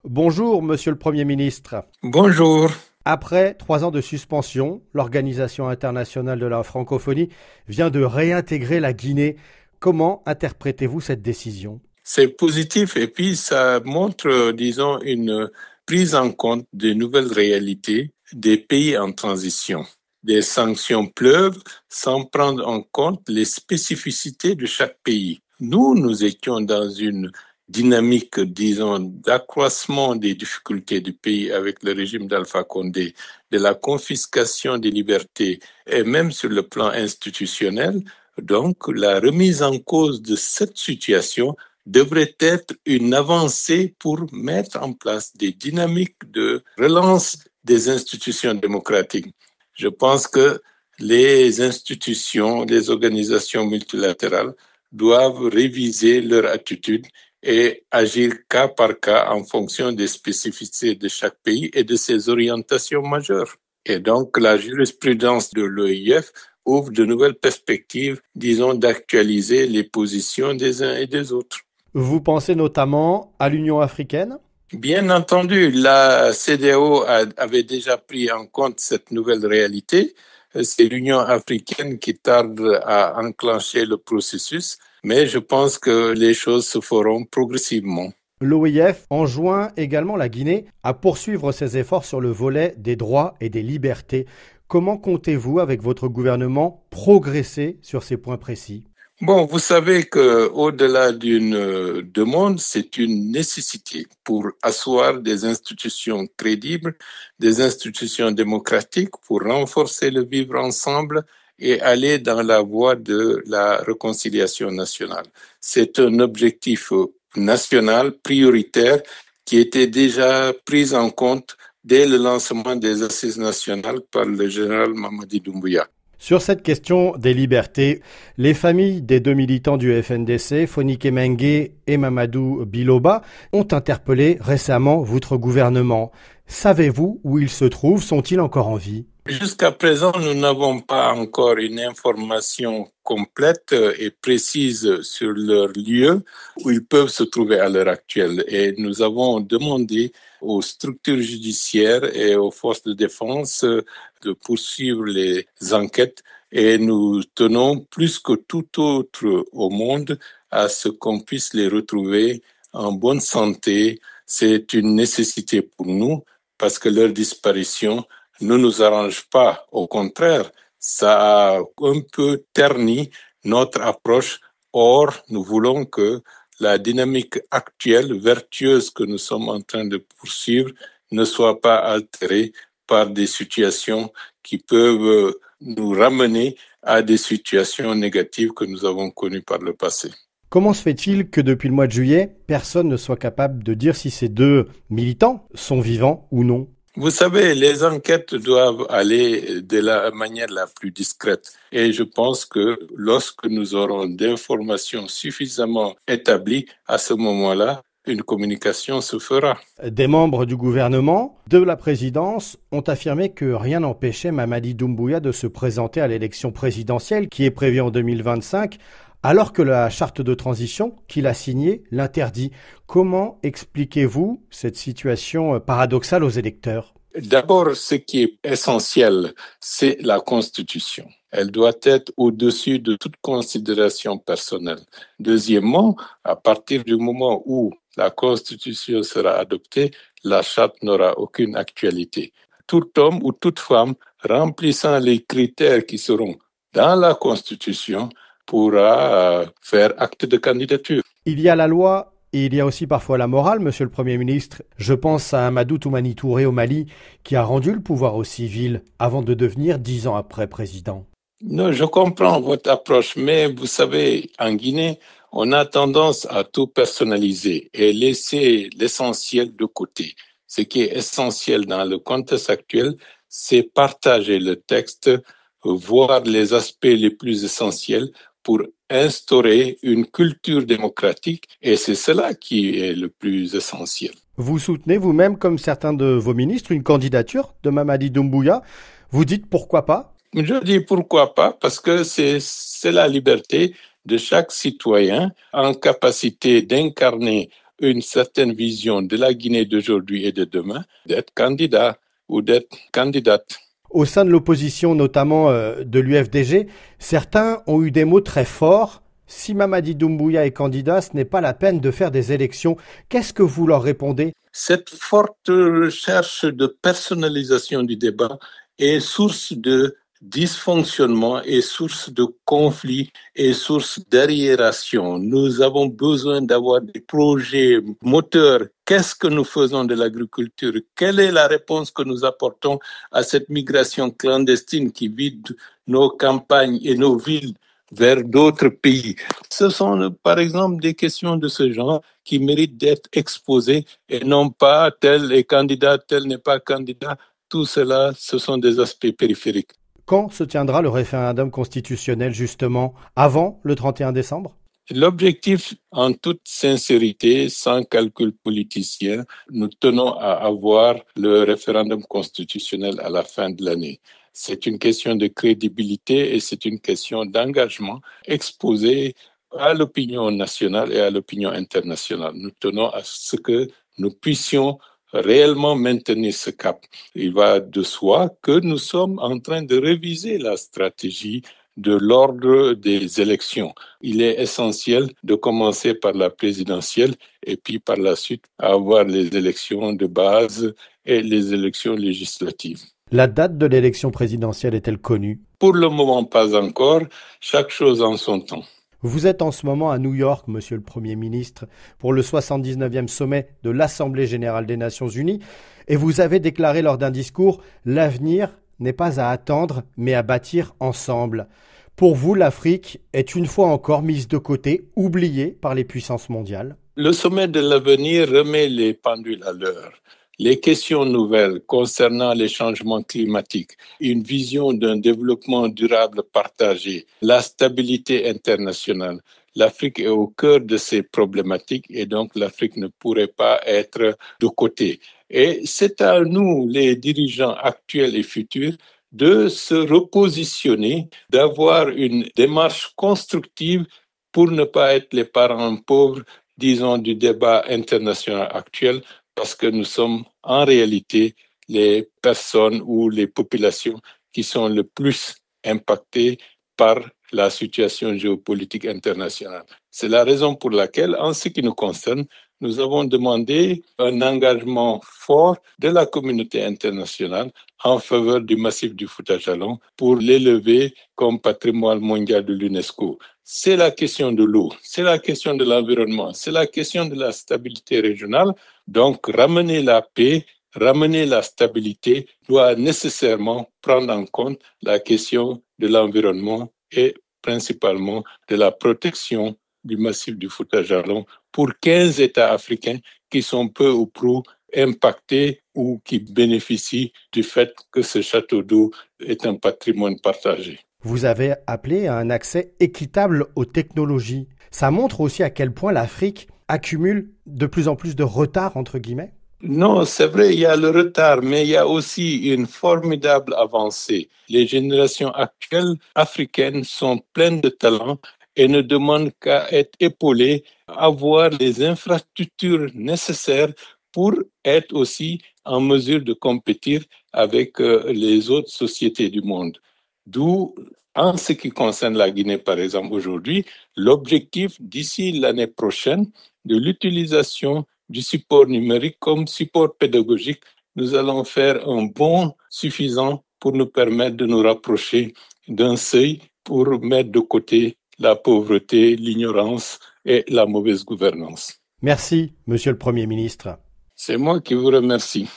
Bonjour, monsieur le Premier ministre. Bonjour. Après 3 ans de suspension, l'Organisation internationale de la francophonie vient de réintégrer la Guinée. Comment interprétez-vous cette décision? C'est positif et puis ça montre, disons, une prise en compte des nouvelles réalités des pays en transition. Des sanctions pleuvent sans prendre en compte les spécificités de chaque pays. Nous étions dans une dynamique, disons, d'accroissement des difficultés du pays avec le régime d'Alpha Condé, de la confiscation des libertés et même sur le plan institutionnel. Donc, la remise en cause de cette situation devrait être une avancée pour mettre en place des dynamiques de relance des institutions démocratiques. Je pense que les institutions, les organisations multilatérales doivent réviser leur attitude et agir cas par cas en fonction des spécificités de chaque pays et de ses orientations majeures. Et donc, la jurisprudence de l'OIF ouvre de nouvelles perspectives, disons, d'actualiser les positions des uns et des autres. Vous pensez notamment à l'Union africaine? Bien entendu, la CEDEAO avait déjà pris en compte cette nouvelle réalité. C'est l'Union africaine qui tarde à enclencher le processus, mais je pense que les choses se feront progressivement. L'OIF enjoint également la Guinée à poursuivre ses efforts sur le volet des droits et des libertés. Comment comptez-vous, avec votre gouvernement, progresser sur ces points précis? Bon, vous savez que au-delà d'une demande, c'est une nécessité pour asseoir des institutions crédibles, des institutions démocratiques, pour renforcer le vivre ensemble et aller dans la voie de la réconciliation nationale. C'est un objectif national prioritaire qui était déjà pris en compte dès le lancement des assises nationales par le général Mamadi Doumbouya. Sur cette question des libertés, les familles des deux militants du FNDC, Fonike Mengue et Mamadou Biloba, ont interpellé récemment votre gouvernement. Savez-vous où ils se trouvent? Sont-ils encore en vie? Jusqu'à présent, nous n'avons pas encore une information complète et précise sur leur lieu où ils peuvent se trouver à l'heure actuelle. Et nous avons demandé aux structures judiciaires et aux forces de défense de poursuivre les enquêtes et nous tenons plus que tout autre au monde à ce qu'on puisse les retrouver en bonne santé. C'est une nécessité pour nous parce que leur disparition ne nous arrange pas. Au contraire, ça a un peu terni notre approche. Or, nous voulons que la dynamique actuelle, vertueuse que nous sommes en train de poursuivre, ne soit pas altérée par des situations qui peuvent nous ramener à des situations négatives que nous avons connues par le passé. Comment se fait-il que depuis le mois de juillet, personne ne soit capable de dire si ces deux militants sont vivants ou non? Vous savez, les enquêtes doivent aller de la manière la plus discrète. Et je pense que lorsque nous aurons d'informations suffisamment établies, à ce moment-là, une communication se fera. Des membres du gouvernement, de la présidence, ont affirmé que rien n'empêchait Mamadi Doumbouya de se présenter à l'élection présidentielle qui est prévue en 2025, alors que la charte de transition qu'il a signée l'interdit. Comment expliquez-vous cette situation paradoxale aux électeurs? D'abord, ce qui est essentiel, c'est la Constitution. Elle doit être au-dessus de toute considération personnelle. Deuxièmement, à partir du moment où la Constitution sera adoptée, la charte n'aura aucune actualité. Tout homme ou toute femme remplissant les critères qui seront dans la Constitution pourra faire acte de candidature. Il y a la loi et il y a aussi parfois la morale, monsieur le Premier ministre. Je pense à Amadou Toumani Touré au Mali, qui a rendu le pouvoir aux civils avant de devenir 10 ans après président. Non, je comprends votre approche, mais vous savez, en Guinée, on a tendance à tout personnaliser et laisser l'essentiel de côté. Ce qui est essentiel dans le contexte actuel, c'est partager le texte, voir les aspects les plus essentiels pour instaurer une culture démocratique et c'est cela qui est le plus essentiel. Vous soutenez vous-même, comme certains de vos ministres, une candidature de Mamadi Doumbouya. Vous dites pourquoi pas? Je dis pourquoi pas, parce que c'est la liberté de chaque citoyen en capacité d'incarner une certaine vision de la Guinée d'aujourd'hui et de demain, d'être candidat ou d'être candidate. Au sein de l'opposition, notamment de l'UFDG, certains ont eu des mots très forts. Si Mamadi Doumbouya est candidat, ce n'est pas la peine de faire des élections. Qu'est-ce que vous leur répondez? Cette forte recherche de personnalisation du débat est source de dysfonctionnement et source de conflits et source d'arriération. Nous avons besoin d'avoir des projets moteurs. Qu'est-ce que nous faisons de l'agriculture? Quelle est la réponse que nous apportons à cette migration clandestine qui vide nos campagnes et nos villes vers d'autres pays? Ce sont par exemple des questions de ce genre qui méritent d'être exposées et non pas tel est candidat, tel n'est pas candidat. Tout cela, ce sont des aspects périphériques. Quand se tiendra le référendum constitutionnel, justement? Avant le 31 décembre? L'objectif, en toute sincérité, sans calcul politicien, nous tenons à avoir le référendum constitutionnel à la fin de l'année. C'est une question de crédibilité et c'est une question d'engagement exposé à l'opinion nationale et à l'opinion internationale. Nous tenons à ce que nous puissions réellement maintenir ce cap. Il va de soi que nous sommes en train de réviser la stratégie de l'ordre des élections. Il est essentiel de commencer par la présidentielle et puis par la suite avoir les élections de base et les élections législatives. La date de l'élection présidentielle est-elle connue? Pour le moment, pas encore. Chaque chose en son temps. Vous êtes en ce moment à New York, monsieur le Premier ministre, pour le 79e sommet de l'Assemblée générale des Nations unies, et vous avez déclaré lors d'un discours « L'avenir n'est pas à attendre, mais à bâtir ensemble ». Pour vous, l'Afrique est une fois encore mise de côté, oubliée par les puissances mondiales? Le sommet de l'avenir remet les pendules à l'heure. Les questions nouvelles concernant les changements climatiques, une vision d'un développement durable partagé, la stabilité internationale. L'Afrique est au cœur de ces problématiques et donc l'Afrique ne pourrait pas être de côté. Et c'est à nous, les dirigeants actuels et futurs, de se repositionner, d'avoir une démarche constructive pour ne pas être les parents pauvres, disons, du débat international actuel, parce que nous sommes en réalité les personnes ou les populations qui sont le plus impactées par la situation géopolitique internationale. C'est la raison pour laquelle, en ce qui nous concerne, nous avons demandé un engagement fort de la communauté internationale en faveur du massif du Fouta-Djallon pour l'élever comme patrimoine mondial de l'UNESCO. C'est la question de l'eau, c'est la question de l'environnement, c'est la question de la stabilité régionale. Donc, ramener la paix, ramener la stabilité doit nécessairement prendre en compte la question de l'environnement et principalement de la protection du massif du Fouta-Djallon pour 15 États africains qui sont peu ou prou impactés ou qui bénéficient du fait que ce château d'eau est un patrimoine partagé. Vous avez appelé à un accès équitable aux technologies. Ça montre aussi à quel point l'Afrique accumule de plus en plus de retard, entre guillemets? Non, c'est vrai, il y a le retard, mais il y a aussi une formidable avancée. Les générations actuelles africaines sont pleines de talent et ne demandent qu'à être épaulées, avoir les infrastructures nécessaires pour être aussi en mesure de compétir avec les autres sociétés du monde. D'où, en ce qui concerne la Guinée, par exemple, aujourd'hui, l'objectif d'ici l'année prochaine de l'utilisation du support numérique comme support pédagogique, nous allons faire un bond suffisant pour nous permettre de nous rapprocher d'un seuil pour mettre de côté la pauvreté, l'ignorance et la mauvaise gouvernance. Merci, monsieur le Premier ministre. C'est moi qui vous remercie.